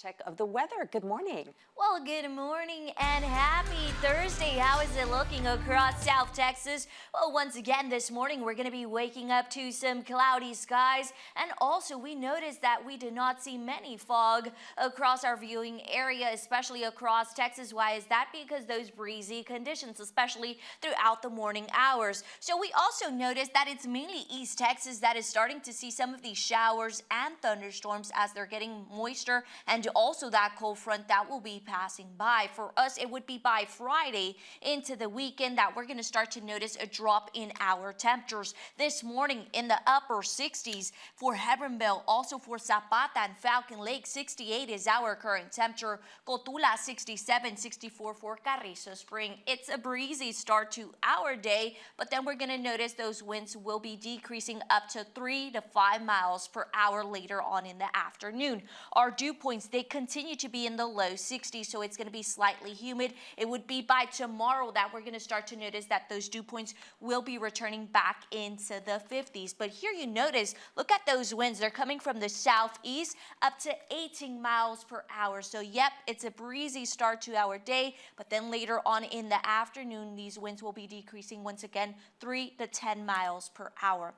Check of the weather. Good morning. Well, good morning and happy Thursday. How is it looking across South Texas? Well, once again, this morning we're going to be waking up to some cloudy skies. And also, we noticed that we did not see many fog across our viewing area, especially across Texas. Why is that? Because those breezy conditions, especially throughout the morning hours. So we also noticed that it's mainly East Texas that is starting to see some of these showers and thunderstorms as they're getting moisture, and also that cold front that will be passing by. For us, it would be by Friday into the weekend that we're going to start to notice a drop in our temperatures. This morning in the upper 60s for Hebbronville, also for Zapata and Falcon Lake, 68 is our current temperature. Cotula, 67, 64 for Carrizo Spring. It's a breezy start to our day, but then we're going to notice those winds will be decreasing up to 3 to 5 miles per hour later on in the afternoon. Our dew points, they continue to be in the low 60s, so it's going to be slightly humid. It would be by tomorrow that we're going to start to notice that those dew points will be returning back into the 50s. But here you notice, look at those winds. They're coming from the southeast up to 18 miles per hour. So yep, it's a breezy start to our day, but then later on in the afternoon, these winds will be decreasing once again 3 to 10 miles per hour.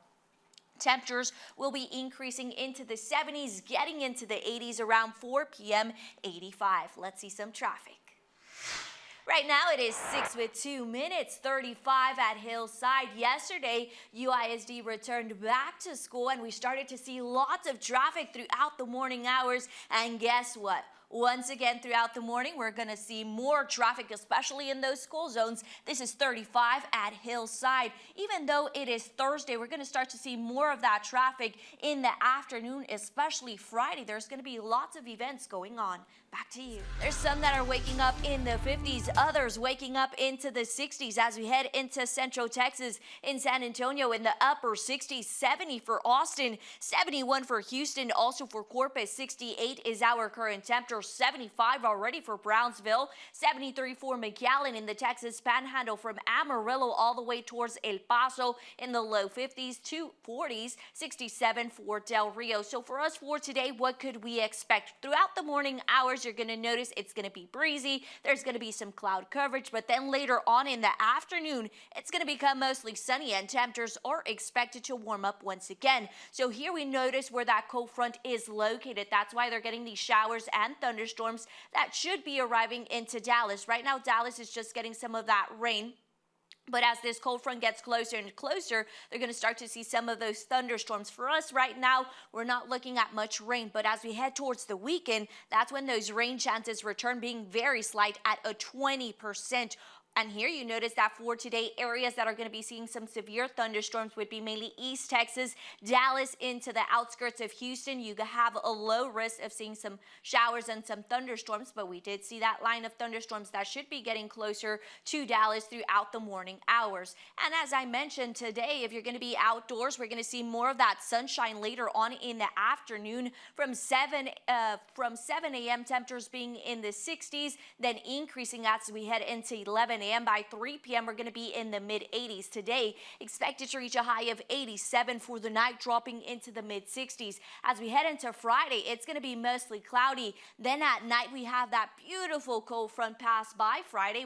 Temperatures will be increasing into the 70s, getting into the 80s around 4 p.m., 85. Let's see some traffic. Right now it is 6:02, 35 at Hillside. Yesterday, UISD returned back to school and we started to see lots of traffic throughout the morning hours. And guess what? Once again, throughout the morning, we're going to see more traffic, especially in those school zones. This is 35 at Hillside. Even though it is Thursday, we're going to start to see more of that traffic in the afternoon, especially Friday. There's going to be lots of events going on. Back to you. There's some that are waking up in the 50s, others waking up into the 60s as we head into Central Texas. In San Antonio, in the upper 60s, 70 for Austin, 71 for Houston, also for Corpus, 68 is our current temperature. 75 already for Brownsville, 73 for McAllen in the Texas Panhandle from Amarillo all the way towards El Paso in the low 50s to 40s, 67 for Del Rio. So for us for today, what could we expect? Throughout the morning hours, you're going to notice it's going to be breezy. There's going to be some cloud coverage, but then later on in the afternoon, it's going to become mostly sunny and temperatures are expected to warm up once again. So here we notice where that cold front is located. That's why they're getting these showers and thunderstorms that should be arriving into Dallas. Right now, Dallas is just getting some of that rain. But as this cold front gets closer and closer, they're going to start to see some of those thunderstorms. For us right now, we're not looking at much rain. But as we head towards the weekend, that's when those rain chances return, being very slight at a 20%. And here you notice that for today, areas that are going to be seeing some severe thunderstorms would be mainly East Texas, Dallas into the outskirts of Houston. You have a low risk of seeing some showers and some thunderstorms, but we did see that line of thunderstorms that should be getting closer to Dallas throughout the morning hours. And as I mentioned today, if you're going to be outdoors, we're going to see more of that sunshine later on in the afternoon from 7 a.m. temperatures being in the 60s, then increasing as we head into 11 a.m. By 3 p.m. we're going to be in the mid-80s. Today, expected to reach a high of 87 for the night, dropping into the mid-60s. As we head into Friday, it's going to be mostly cloudy. Then at night, we have that beautiful cold front pass by. Friday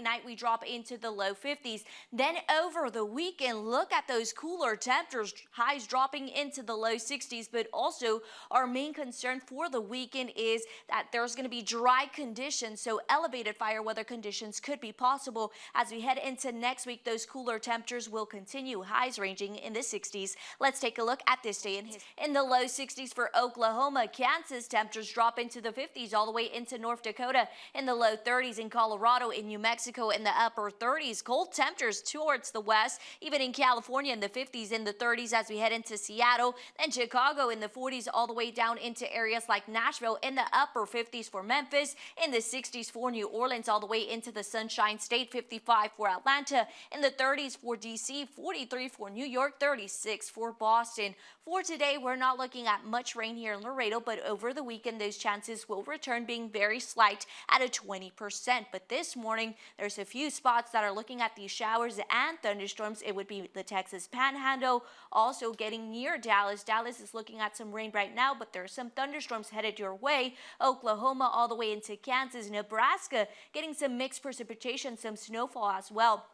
night, we drop into the low 50s. Then over the weekend, look at those cooler temperatures, highs dropping into the low 60s. But also, our main concern for the weekend is that there's going to be dry conditions, so elevated fire weather conditions could be possible. As we head into next week, those cooler temperatures will continue, highs ranging in the 60s. Let's take a look at this day in the low 60s for Oklahoma. Kansas, temperatures drop into the 50s all the way into North Dakota. In the low 30s in Colorado, in New Mexico in the upper 30s. Cold temperatures towards the west, even in California in the 50s, in the 30s as we head into Seattle. Then Chicago in the 40s all the way down into areas like Nashville in the upper 50s for Memphis. In the 60s for New Orleans all the way into the Sunshine Sunshine State, 55 for Atlanta, in the 30s for DC, 43 for New York, 36 for Boston. For today, we're not looking at much rain here in Laredo, but over the weekend, those chances will return, being very slight at a 20%. But this morning, there's a few spots that are looking at these showers and thunderstorms. It would be the Texas Panhandle, also getting near Dallas. Dallas is looking at some rain right now, but there are some thunderstorms headed your way. Oklahoma all the way into Kansas, Nebraska, getting some mixed precipitation, some snowfall as well.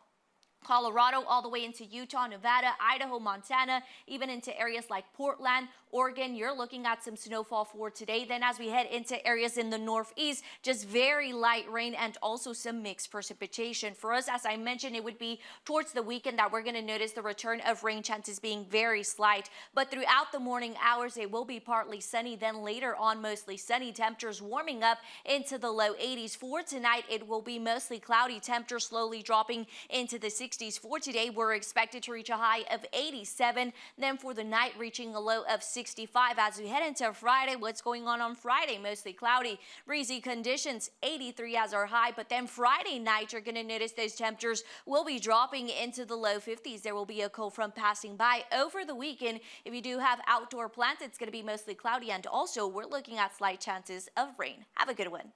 Colorado all the way into Utah, Nevada, Idaho, Montana, even into areas like Portland, Oregon. You're looking at some snowfall for today. Then as we head into areas in the northeast, just very light rain and also some mixed precipitation. For us, as I mentioned, it would be towards the weekend that we're going to notice the return of rain chances being very slight. But throughout the morning hours, it will be partly sunny. Then later on, mostly sunny. Temperatures warming up into the low 80s. For tonight, it will be mostly cloudy. Temperatures slowly dropping into the 60s. For today, we're expected to reach a high of 87. Then for the night, reaching a low of 65. As we head into Friday, what's going on Friday? Mostly cloudy, breezy conditions, 83 as our high. But then Friday night, you're going to notice those temperatures will be dropping into the low 50s. There will be a cold front passing by over the weekend. If you do have outdoor plants, it's going to be mostly cloudy. And also, we're looking at slight chances of rain. Have a good one.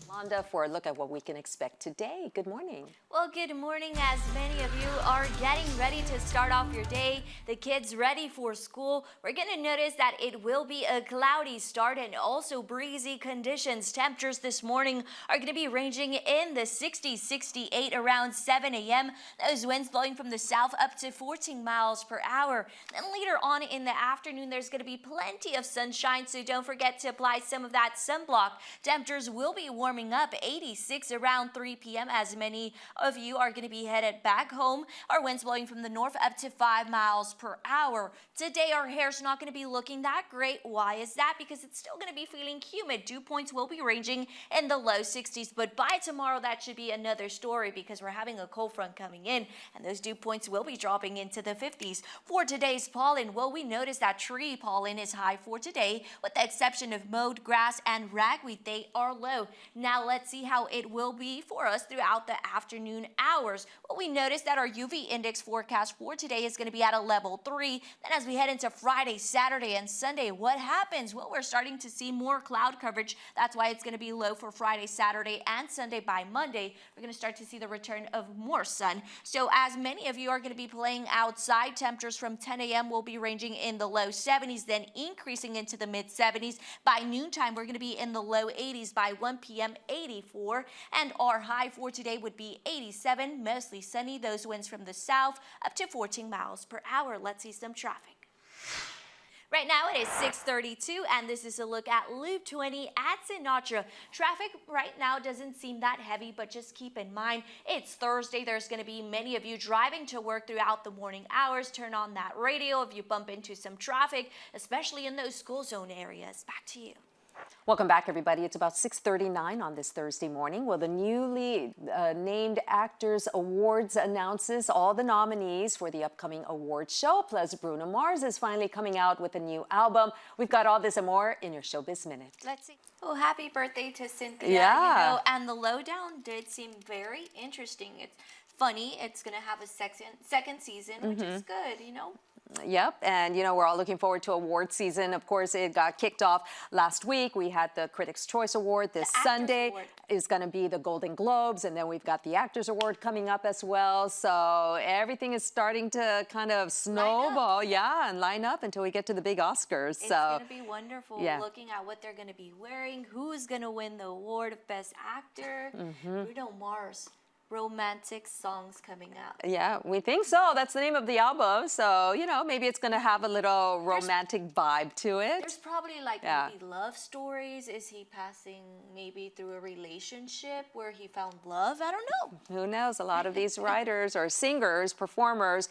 Yolanda, for a look at what we can expect today. Good morning. Well, good morning. As many of you are getting ready to start off your day, the kids ready for school, we're going to notice that it will be a cloudy start and also breezy conditions. Temperatures this morning are going to be ranging in the 60s, 68 around 7 a.m. Those winds blowing from the south up to 14 miles per hour. Then later on in the afternoon, there's going to be plenty of sunshine, so don't forget to apply some of that sunblock. Temperatures will be warming up, 86 around 3 p.m. as many of you are going to be headed back home. Our winds blowing from the north up to 5 miles per hour. Today, our hair's not going to be looking that great. Why is that? Because it's still going to be feeling humid. Dew points will be ranging in the low 60s, but by tomorrow, that should be another story because we're having a cold front coming in, and those dew points will be dropping into the 50s. For today's pollen, well, we noticed that tree pollen is high for today, with the exception of mowed grass and ragweed. They are low. Now let's see how it will be for us throughout the afternoon hours. Well, we noticed that our UV index forecast for today is going to be at a level 3. Then as we head into Friday, Saturday, and Sunday, what happens? Well, we're starting to see more cloud coverage. That's why it's going to be low for Friday, Saturday, and Sunday. By Monday, we're going to start to see the return of more sun. So as many of you are going to be playing outside, temperatures from 10 a.m. will be ranging in the low 70s, then increasing into the mid 70s. By noontime, we're going to be in the low 80s. By 1 p.m., 84, and our high for today would be 87, mostly sunny. Those winds from the south up to 14 miles per hour. Let's see some traffic. Right now it is 6:32, and this is a look at Loop 20 at Sinatra. Traffic right now doesn't seem that heavy, but just keep in mind it's Thursday. There's going to be many of you driving to work throughout the morning hours. Turn on that radio if you bump into some traffic, especially in those school zone areas. Back to you. Welcome back, everybody. It's about 6:39 on this Thursday morning. Well, the newly named Actors Awards announces all the nominees for the upcoming award show. Plus, Bruno Mars is finally coming out with a new album. We've got all this and more in your Showbiz Minute. Let's see. Oh, happy birthday to Cynthia. Yeah. You know, and the lowdown did seem very interesting. It's funny. It's going to have a second season, which is good, you know. Yep, and you know, we're all looking forward to award season. Of course, it got kicked off last week. We had the Critics' Choice Award. This Sunday is going to be the Golden Globes, and then we've got the Actors Award coming up as well. So everything is starting to kind of snowball, and line up until we get to the big Oscars. It's going to be wonderful looking at what they're going to be wearing, who's going to win the award of Best Actor. Bruno Mars. Romantic songs coming out. Yeah, we think so. That's the name of the album. So, you know, maybe it's going to have a little romantic vibe to it. There's probably like maybe love stories. Is he passing maybe through a relationship where he found love? I don't know. Who knows? A lot of these writers or singers, performers,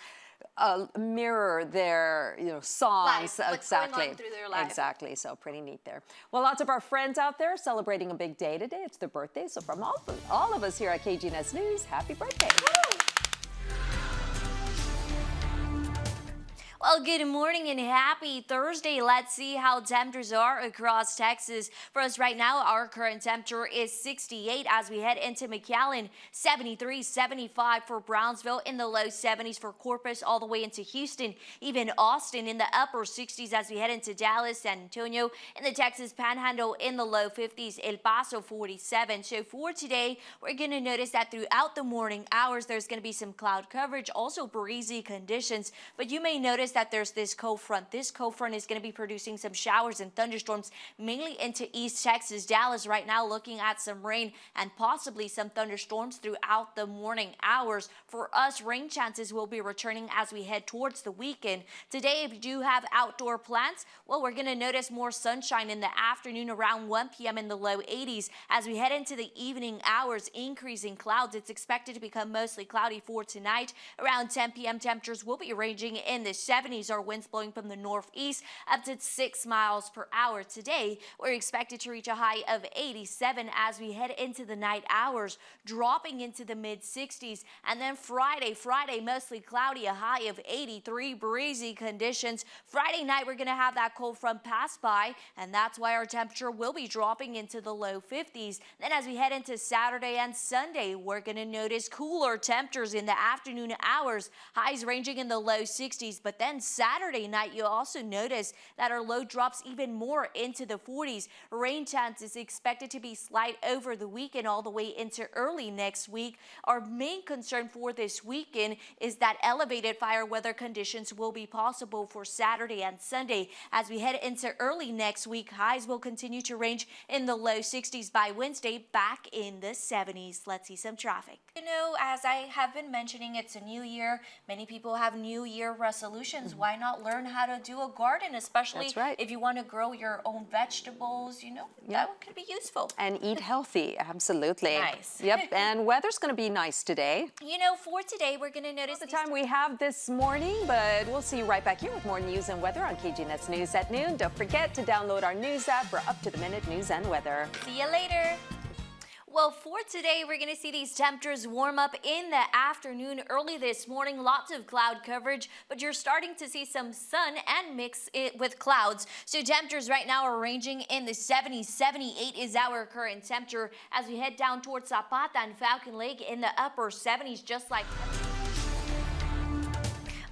mirror their songs exactly through their life. Exactly, so pretty neat there. Well, lots of our friends out there celebrating a big day today. It's their birthday, so from all of us here at KGNS News, happy birthday. Woo! Well, good morning and happy Thursday. Let's see how temperatures are across Texas. For us right now, our current temperature is 68 as we head into McAllen, 73, 75 for Brownsville, in the low 70s for Corpus, all the way into Houston, even Austin in the upper 60s as we head into Dallas, San Antonio, in the Texas Panhandle in the low 50s, El Paso 47. So for today, we're going to notice that throughout the morning hours, there's going to be some cloud coverage, also breezy conditions, but you may notice that there's this cold front. This cold front is going to be producing some showers and thunderstorms, mainly into East Texas. Dallas right now looking at some rain and possibly some thunderstorms throughout the morning hours. For us, rain chances will be returning as we head towards the weekend. Today, if you do have outdoor plans, well, we're going to notice more sunshine in the afternoon around 1 p.m. in the low 80s. As we head into the evening hours, increasing clouds. It's expected to become mostly cloudy for tonight. Around 10 p.m., temperatures will be ranging in the 70s. Our winds blowing from the northeast up to 6 miles per hour. Today, we're expected to reach a high of 87 as we head into the night hours, dropping into the mid 60s. And then Friday, mostly cloudy, a high of 83, breezy conditions. Friday night, we're going to have that cold front pass by, and that's why our temperature will be dropping into the low 50s. Then as we head into Saturday and Sunday, we're going to notice cooler temperatures in the afternoon hours, highs ranging in the low 60s. But then Saturday night, you'll also notice that our low drops even more into the 40s. Rain chances expected to be slight over the weekend all the way into early next week. Our main concern for this weekend is that elevated fire weather conditions will be possible for Saturday and Sunday. As we head into early next week, highs will continue to range in the low 60s by Wednesday, back in the 70s. Let's see some traffic. You know, as I have been mentioning, it's a new year. Many people have New Year resolutions. Why not learn how to do a garden, especially if you want to grow your own vegetables, you know, that one could be useful. And eat healthy, absolutely. Nice. Yep, and weather's going to be nice today. You know, for today, we're going to notice The time we have this morning, but we'll see you right back here with more news and weather on KGNS News at noon. Don't forget to download our news app for up-to-the-minute news and weather. See you later. Well, for today, we're going to see these temperatures warm up in the afternoon. Early this morning, lots of cloud coverage, but you're starting to see some sun and mix it with clouds. So temperatures right now are ranging in the 70s. 78 is our current temperature as we head down towards Zapata and Falcon Lake in the upper 70s, just like...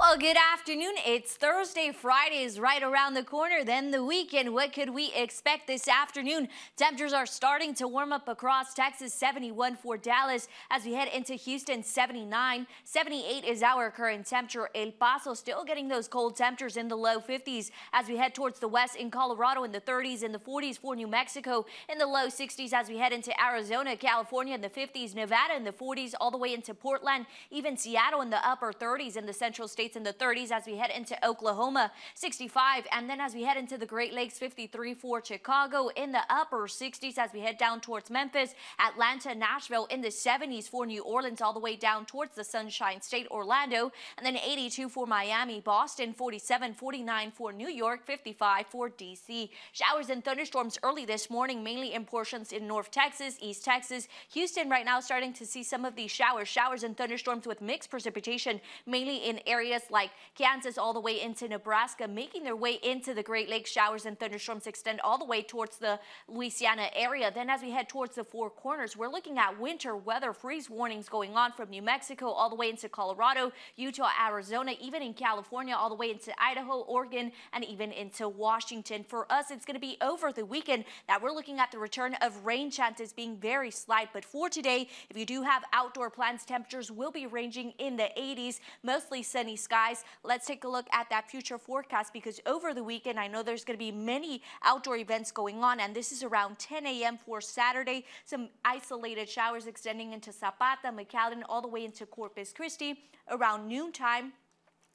Well, good afternoon. It's Thursday. Friday is right around the corner. Then the weekend. What could we expect this afternoon? Temperatures are starting to warm up across Texas. 71 for Dallas as we head into Houston. 79. 78 is our current temperature. El Paso still getting those cold temperatures in the low 50s as we head towards the west. In Colorado in the 30s and the 40s for New Mexico in the low 60s as we head into Arizona, California in the 50s, Nevada in the 40s, all the way into Portland, even Seattle in the upper 30s, in the central states in the 30s as we head into Oklahoma, 65, and then as we head into the Great Lakes, 53 for Chicago, in the upper 60s as we head down towards Memphis, Atlanta, Nashville in the 70s for New Orleans, all the way down towards the Sunshine State, Orlando, and then 82 for Miami, Boston, 47, 49 for New York, 55 for DC. Showers and thunderstorms early this morning, mainly in portions in North Texas, East Texas, Houston right now starting to see some of these showers and thunderstorms with mixed precipitation, mainly in areas like Kansas all the way into Nebraska, making their way into the Great Lakes. Showers and thunderstorms extend all the way towards the Louisiana area. Then as we head towards the Four Corners, we're looking at winter weather freeze warnings going on from New Mexico all the way into Colorado, Utah, Arizona, even in California, all the way into Idaho, Oregon, and even into Washington. For us, it's going to be over the weekend that we're looking at the return of rain chances being very slight. But for today, if you do have outdoor plans, temperatures will be ranging in the 80s, mostly sunny skies. Let's take a look at that future forecast because over the weekend, I know there's going to be many outdoor events going on, and this is around 10 a.m. for Saturday. Some isolated showers extending into Zapata, McAllen, all the way into Corpus Christi around noontime.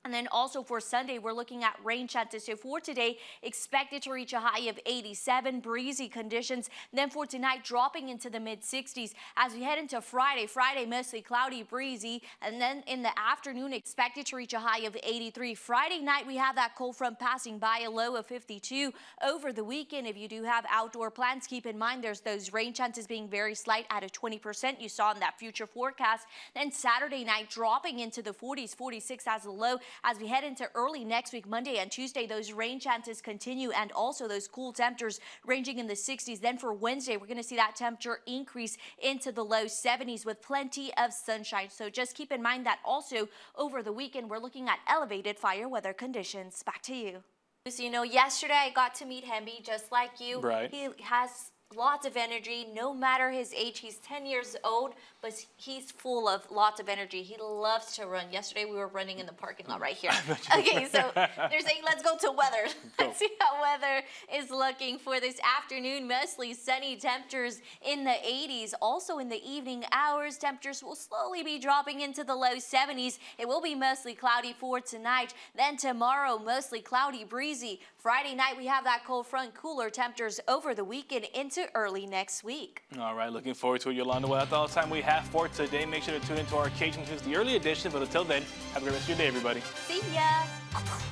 And then also for Sunday, we're looking at rain chances. So for today, expected to reach a high of 87, breezy conditions. Then for tonight, dropping into the mid 60s as we head into Friday. Friday, mostly cloudy, breezy. And then in the afternoon, expected to reach a high of 83. Friday night, we have that cold front passing by, a low of 52. Over the weekend, if you do have outdoor plans, keep in mind there's those rain chances being very slight at a 20% you saw in that future forecast. Then Saturday night, dropping into the 40s, 46 as a low. as we head into early next week, Monday and Tuesday, those rain chances continue, and also those cool temperatures ranging in the 60s. Then for Wednesday, we're going to see that temperature increase into the low 70s with plenty of sunshine. So just keep in mind that also over the weekend, we're looking at elevated fire weather conditions. Back to you. So, you know, yesterday I got to meet Hemby just like you. Right. He has lots of energy, no matter his age. He's 10 years old, but he's full of lots of energy. He loves to run. Yesterday we were running in the parking lot right here. Okay, so they're saying let's go to weather. Let's see how weather is looking for this afternoon. Mostly sunny, temperatures in the 80s. Also in the evening hours, temperatures will slowly be dropping into the low 70s. It will be mostly cloudy for tonight. Then tomorrow, mostly cloudy, breezy. Friday night, we have that cold front, cooler temperatures over the weekend into early next week. All right, looking forward to it, Yolanda. Well, that's all the time we have for today. Make sure to tune into our Cajun News, the early edition. But until then, have a great rest of your day, everybody. See ya.